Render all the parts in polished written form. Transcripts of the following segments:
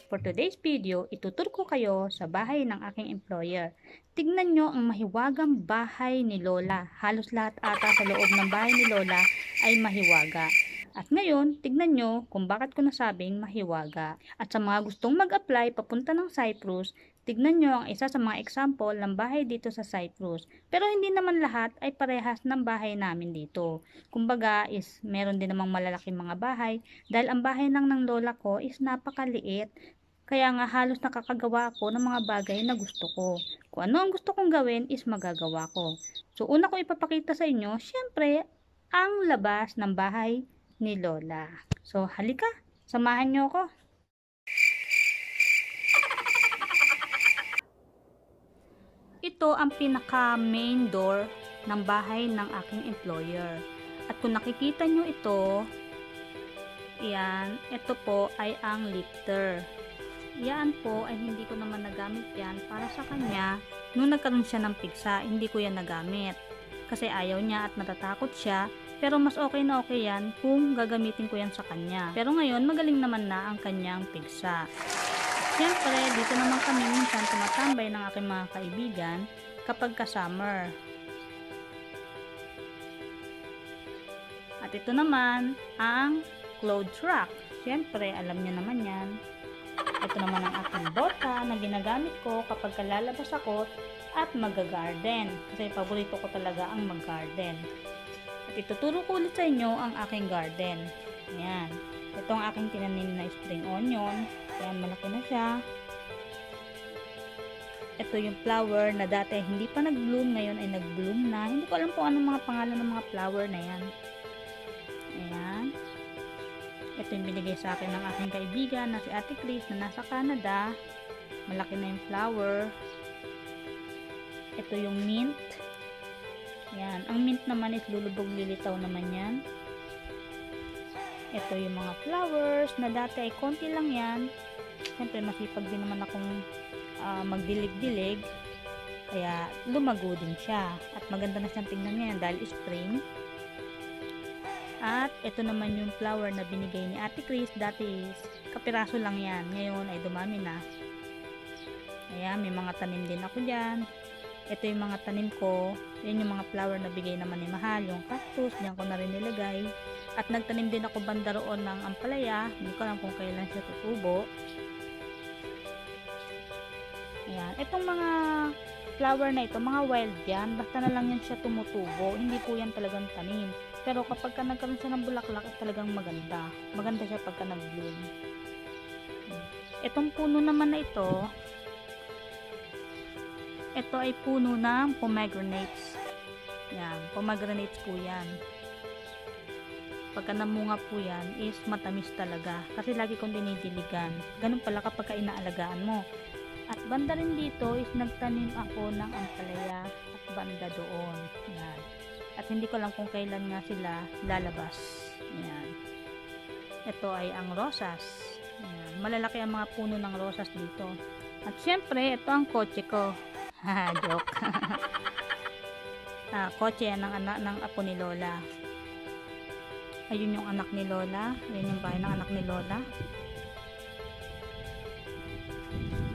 For today's video, ituturo ko kayo sa bahay ng aking employer. Tignan nyo ang mahiwagang bahay ni Lola. Halos lahat ata sa loob ng bahay ni Lola ay mahiwaga. At ngayon, tignan nyo kung bakit ko nasabing mahiwaga. At sa mga gustong mag-apply papunta ng Cyprus, tignan nyo ang isa sa mga example ng bahay dito sa Cyprus. Pero hindi naman lahat ay parehas ng bahay namin dito. Kumbaga is meron din namang malalaking mga bahay dahil ang bahay ng lola ko is napakaliit. Kaya nga halos nakakagawa ako ng mga bagay na gusto ko. Kung ano ang gusto kong gawin is magagawa ko. So una ko ipapakita sa inyo, syempre, ang labas ng bahay ni Lola. So halika, samahan nyo ako. Ito ang pinaka main door ng bahay ng aking employer. At kung nakikita nyo ito, yan, ito po ay ang lifter. Yan po ay hindi ko naman nagamit yan para sa kanya. Nung nagkaroon siya ng pigsa, hindi ko yan nagamit. Kasi ayaw niya at natatakot siya. Pero mas okay na okay yan kung gagamitin ko yan sa kanya. Pero ngayon magaling naman na ang kanyang pigsa. Siyempre, dito naman kami minsan tumatambay ng aking mga kaibigan kapag ka-summer. At ito naman ang clothes rack. Siyempre, alam niyo naman yan. Ito naman ang aking bota na ginagamit ko kapag lalabas ako at mag-garden. Kasi paborito ko talaga ang mag-garden. At ituturo ko ulit sa inyo ang aking garden. Ayan. Ito ang aking tinanim na spring onion. Ayan, malaki na siya. Ito yung flower na dati hindi pa nag-bloom, ngayon ay nag-bloom na. Hindi ko alam kung anong mga pangalan ng mga flower na yan. Ayan. Ito yung binigay sa akin ng aking kaibigan na si Ate Chris na nasa Canada. Malaki na yung flower. Ito yung mint. Yan. Ang mint naman is lulubog lilitaw naman yan. Ito yung mga flowers na dati ay konti lang yan. Siyempre masipag din naman akong magdilig-dilig. Kaya lumago din siya. At maganda na siyang tingnan niya dahil spring. At ito naman yung flower na binigay ni Ate Chris. Dati kapiraso lang yan. Ngayon ay dumami na. Ayan, may mga tanim din ako dyan. Ito yung mga tanim ko. Yan yung mga flower na bigay naman ni Mahal. Yung cactus, diyan ko na rin nilagay. At nagtanim din ako banda roon ng ampalaya. Hindi ko alam kung kailan siya tutubo. Ayan. Itong mga flower na ito, mga wild yan. Basta na lang yan siya tumutubo. Hindi po yan talagang tanim. Pero kapag ka nagkaroon siya ng bulaklak, talagang maganda. Maganda siya pagka nag-bloom. Itong puno naman na ito ay puno ng pomegranates. Yan, pomegranates po yan. Pagka namunga po yan, is matamis talaga. Kasi lagi kong dinidiligan. Ganun pala kapag inaalagaan mo. At banda rin dito is nagtanim ako ng ampalaya at banda doon. Yan. At hindi ko lang kung kailan nga sila lalabas. Yan. Ito ay ang rosas. Yan. Malalaki ang mga puno ng rosas dito. At syempre, ito ang kotse ko. Haha, joke. Kotse yan ng anak ng apo ni Lola. Ayun yung anak ni Lola. Ayun yung bahay ng anak ni Lola.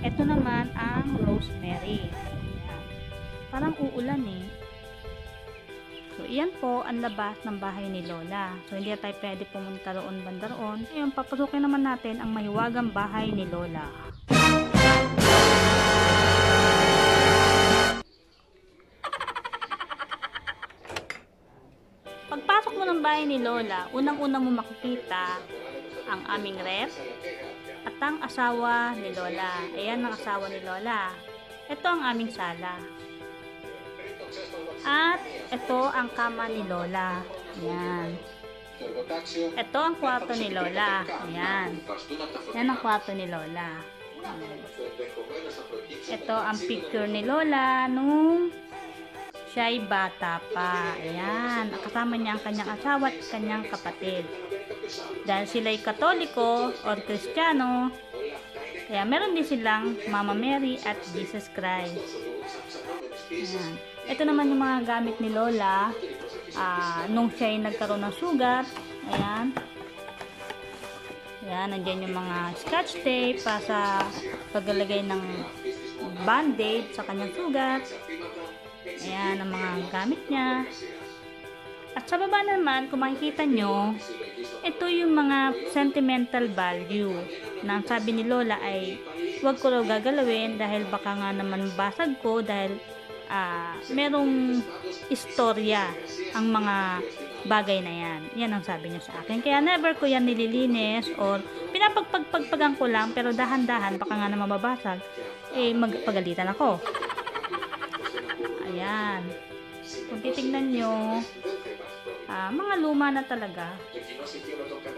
Ito naman ang rosemary. Yan. Parang uulan eh. So, iyan po ang labas ng bahay ni Lola. So, hindi tayo pwede pumunta roon banda roon. Ngayon, papasukin naman natin ang mahiwagang bahay ni Lola. Pagpasok mo ng bahay ni Lola, unang-unang mo makikita ang aming ref at ang asawa ni Lola. Ayan ang asawa ni Lola. Ito ang aming sala. At ito ang kama ni Lola. Ayan. Ito ang kwarto ni Lola. Ayan. Yan ang kwarto ni Lola. Ayan. Ito ang picture ni Lola nung siya ay bata pa. Ayan. Kasama niya ang kanyang asawa at kanyang kapatid. Dahil sila ay Katoliko or Kristiyano, Ayan, meron din silang Mama Mary at Jesus Christ. Ayan. Ito naman yung mga gamit ni Lola nung siya ay nagkaroon ng sugat. Ayan. Ayan, nandiyan yung mga scotch tape para sa paglalagay ng band-aid sa kanyang sugat. Ayan, ang mga gamit niya. At sa baba naman, kung makikita nyo, ito yung mga sentimental value na ang sabi ni Lola ay huwag ko raw gagalawin dahil baka nga naman basag ko dahil merong istorya ang mga bagay na yan. Yan ang sabi niya sa akin. Kaya never ko yan nililinis or pinapagpagpagan ko lang pero dahan-dahan baka nga naman mababasag magpagalitan ako. Ayan. Kung titignan nyo, mga luma na talaga.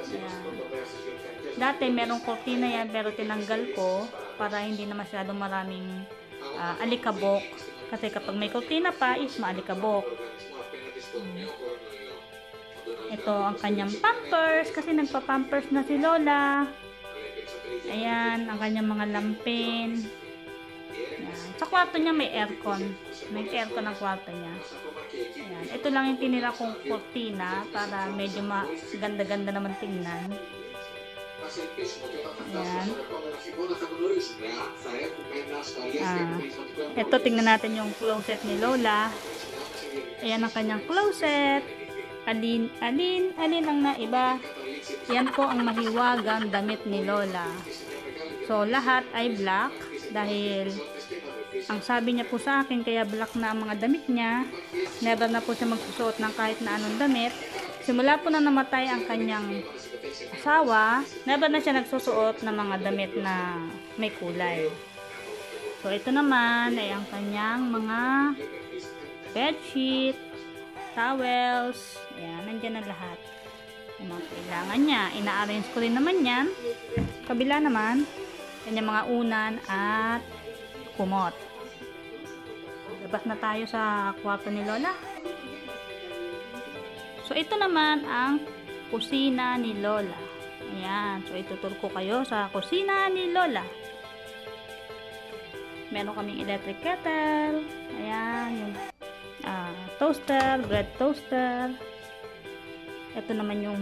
Ayan. Dati merong kortina yan pero tinanggal ko para hindi na masyadong maraming alikabok. Kasi kapag may kortina pa is maalikabok. Ito ang kanyang pampers kasi nagpa-pampers na si Lola. Ayan, ang kanyang mga lampin. Ayan. Sa kwarto niya may aircon. May aircon ang kwarto niya. Ayan. Ito lang yung tinira kong kortina para medyo ganda-ganda naman tingnan. Ayan. Ito, tingnan natin yung closet ni Lola. Ayan ang kanyang closet. Alin ang naiba. Yan po ang mahiwagang damit ni Lola. So, lahat ay black dahil ang sabi niya po sa akin, kaya black na ang mga damit niya. Never na po siya magsusuot ng kahit na anong damit. Simula po na namatay ang kanyang asawa, never na siya nagsusuot ng mga damit na may kulay. So, ito naman ay ang kanyang mga bedsheet, towels. Ayan, nandyan na lahat. Yung mga kailangan niya. Ina-arrange ko rin naman yan. Kabila naman, yan mga unan at kumot. Labas na tayo sa kwarto ni Lola. So, ito naman ang kusina ni Lola. Ayan. So, ituturo ko kayo sa kusina ni Lola. Meron kaming electric kettle. Ayan. Yung toaster, bread toaster. Ito naman yung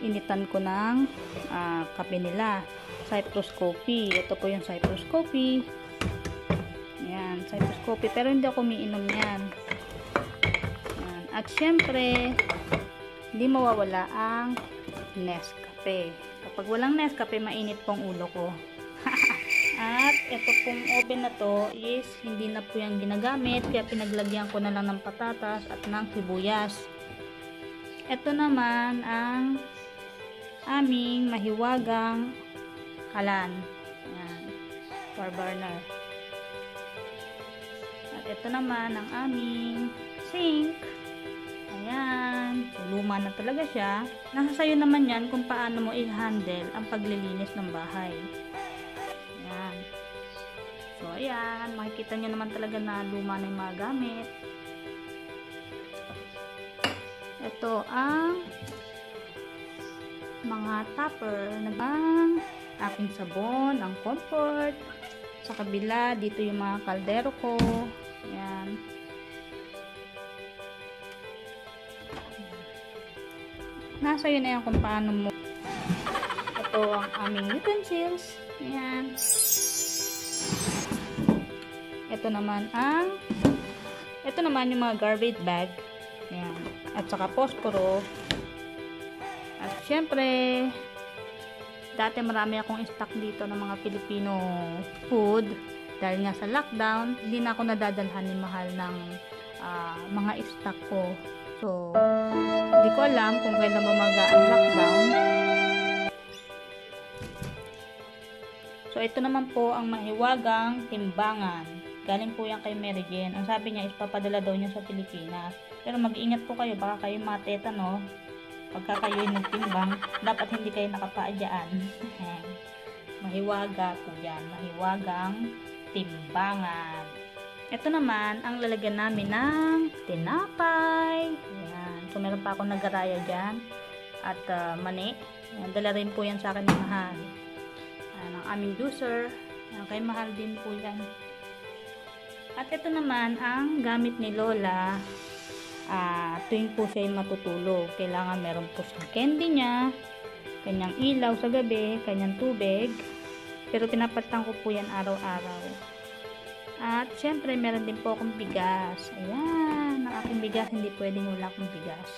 initan ko ng kape nila. Cyprus coffee. Ito po yung Cyprus coffee. Ayan. Cyprus coffee. Pero hindi ako umiinom yan. Ayan. At syempre, hindi mawawala ang Nescafe. Kapag walang Nescafe, mainit pong ulo ko. At ito pong oven na to is hindi na po yung ginagamit, kaya pinaglagyan ko na lang ng patatas at ng sibuyas. Ito naman ang aming mahiwagang kalan. Ayan. For burner. At ito naman ang aming sink. Ayan. So, luma na talaga siya. Nasa sayo naman yan kung paano mo i-handle ang paglilinis ng bahay. Ayan. So, ayan. Makikita nyo naman talaga na luma na yung mga gamit. Ito ang mga topper. Ang aking sabon, ang comfort. Sa kabila, dito yung mga kaldero ko. Ayan. Nasa yun na yan kung paano mo. Ito ang aming utensils. Ayan. Ito naman yung mga garbage bag. Ayan. At saka posporo. At syempre, dati marami akong stock dito ng mga Filipino food. Dahil nga sa lockdown, hindi na ako nadadalhan ni mahal ng mga stock ko. So, hindi ko alam kung kailan ba mag-lockdown. So, ito naman po ang mahiwagang timbangan. Galing po yan kay Mary Jane. Ang sabi niya is papadala daw niya sa Pilipinas. Pero mag-ingat po kayo, baka kayo matetano. Pagka kayo nagtimbang, dapat hindi kayo nakapaadyan. Mahiwaga po yan. Mahiwagang timbangan. Ito naman, ang lalagyan namin ng tinapay. Ayan. So, meron pa akong nagaraya dyan. At mani. Ayan, dala rin po yan sa akin ng mahal. ng aming juicer. Kay mahal din po yan. At ito naman ang gamit ni Lola tuwing po siya matutulog. Kailangan meron po siyang candy niya, kanyang ilaw sa gabi, kanyang tubig, pero pinapalitan ko po yan araw-araw. At syempre meron din po akong bigas. Ayan, ang aking bigas, hindi pwedeng wala akong bigas.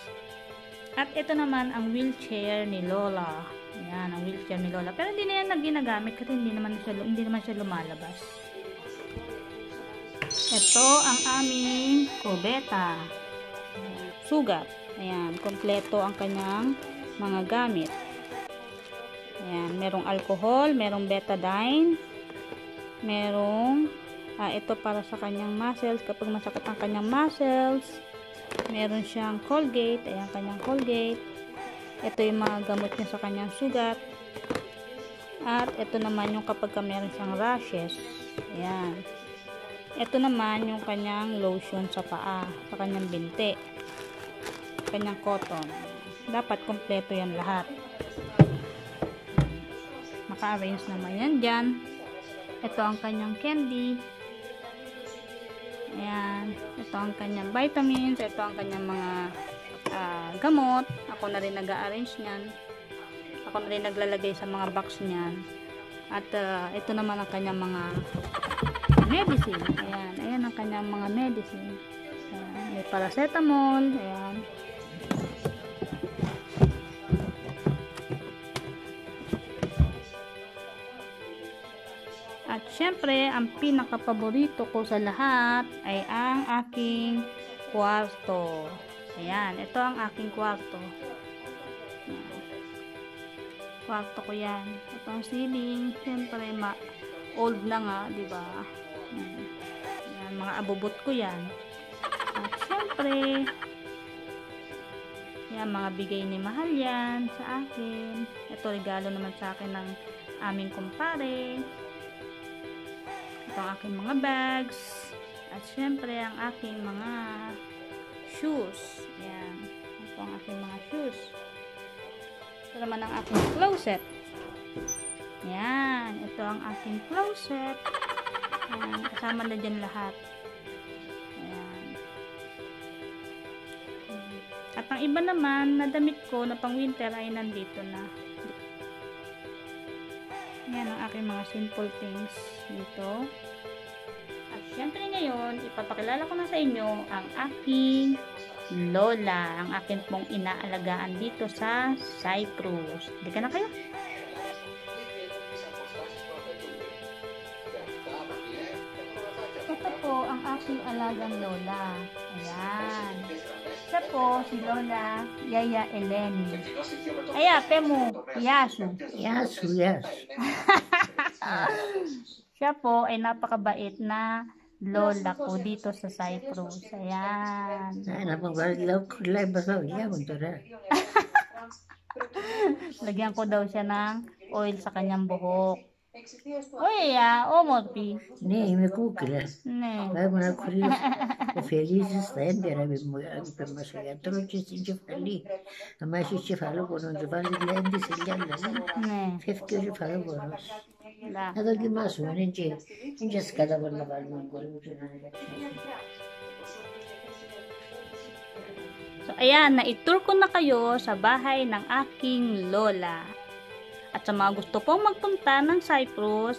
At ito naman ang wheelchair ni Lola. Ayan, ang wheelchair ni Lola, pero hindi na yan ginagamit kasi hindi naman siya lumalabas. Ito ang aming kubeta. Sugat. Ayan, kompleto ang kanyang mga gamit. Ayan, merong alcohol, merong betadine, merong ito para sa kanyang muscles kapag masakit ang kanyang muscles. Meron siyang Colgate. Ayan, kanyang Colgate. Ito yung mga gamot niya sa kanyang sugat. At ito naman yung kapag meron siyang rashes. Ayan. Ito naman yung kanyang lotion sa paa, sa kanyang binti, kanyang cotton. Dapat kompleto yan lahat. Naka-arrange naman yan dyan. Ito ang kanyang candy. Ayan. Ito ang kanyang vitamins. Ito ang kanyang mga gamot. Ako na rin nag-arrange nyan. Ako na rin naglalagay sa mga box nyan. At ito naman ang kanyang mga medicine. Ayan. Ayan ang kanyang mga medicine. Ayan. May paracetamol. Ayan. At syempre, ang pinaka-paborito ko sa lahat ay ang aking kwarto. Ayan. Ito ang aking kwarto. Ayan. Kwarto ko yan. Ito ang ceiling. Syempre, old na nga, diba? Ayan, mga abubot ko yan. At syempre, yan, mga bigay ni Mahal yan sa akin. Ito, regalo naman sa akin ng aming kumpare. Ito ang aking mga bags. At syempre, ang aking mga shoes. Ayan. Ito ang aking mga shoes. Ito naman ang aking closet. Ayan. Ito ang aking closet. Ayan. Kasama na dyan lahat. Ayan. At ang iba naman na damit ko na pang winter ay nandito na. Ayan ang aking mga simple things dito. At syempre ngayon, ipapakilala ko na sa inyo ang aking Lola, ang akin pong inaalagaan dito sa Cyprus. Hindi ka na kayo? Ito po ang aking alagang Lola. Ayan. Siya po si Lola Yaya Eleni. Aya, pemo, Yasu. Yasu, yes. Siya po ay napakabait na Lola ko dito sa Cyprus. Ayan. Lagyan ko daw siya ng oil sa kanyang buhok. Oy, Morpi. Ne, me kukla. Ne. Vai mă curios. O feliz stai bine pe masă. Atunci ce fali. Ama și ce falu bunun de fali de indi se galla. Ne. Fef ce falu bunun. Da. Hada ki masu ne ce skada bunun bal mă gol. So, ayan, na-tour ko na kayo sa bahay ng aking Lola. At sa mga gusto pong magpunta ng Cyprus,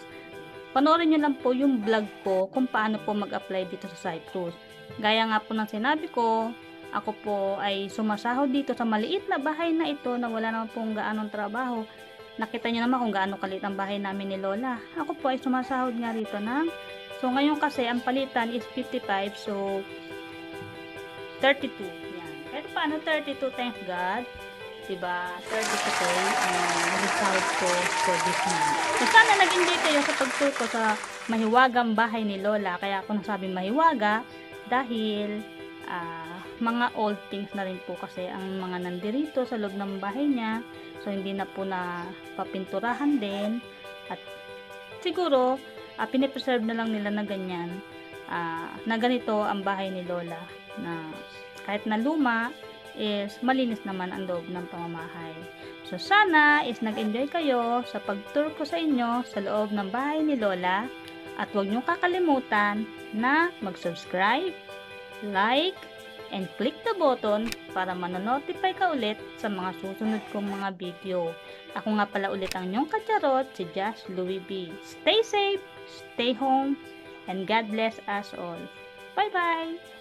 panoorin nyo lang po yung vlog ko kung paano po mag-apply dito sa Cyprus. Gaya nga po ng sinabi ko, ako po ay sumasahod dito sa maliit na bahay na ito na wala naman pong gaanong trabaho. Nakita nyo naman kung gaano kaliit ang bahay namin ni Lola. Ako po ay sumasahod nga rito ng, so ngayon kasi ang palitan is 55, so 32. Yan. Pero paano 32, thank God. Diba? 32K ang result ko for this month. So, sana nag-enjoy kayo sa pag-tour ko sa mahiwagang bahay ni Lola. Kaya ako nasabing mahiwaga dahil mga old things na rin po kasi ang mga nandirito sa loob ng bahay niya. So, hindi na po na papinturahan din. At siguro, pinipreserve na lang nila na ganyan. Na ganito ang bahay ni Lola. Na kahit na luma, is malinis naman ang loob ng pamamahay. So sana is nag-enjoy kayo sa pag-tour ko sa inyo sa loob ng bahay ni Lola, at huwag niyong kakalimutan na mag-subscribe, like, and click the button para manonotify ka ulit sa mga susunod kong mga video. Ako nga pala ulit ang inyong kacharot, si Josh Louie B. Stay safe, stay home, and God bless us all. Bye-bye!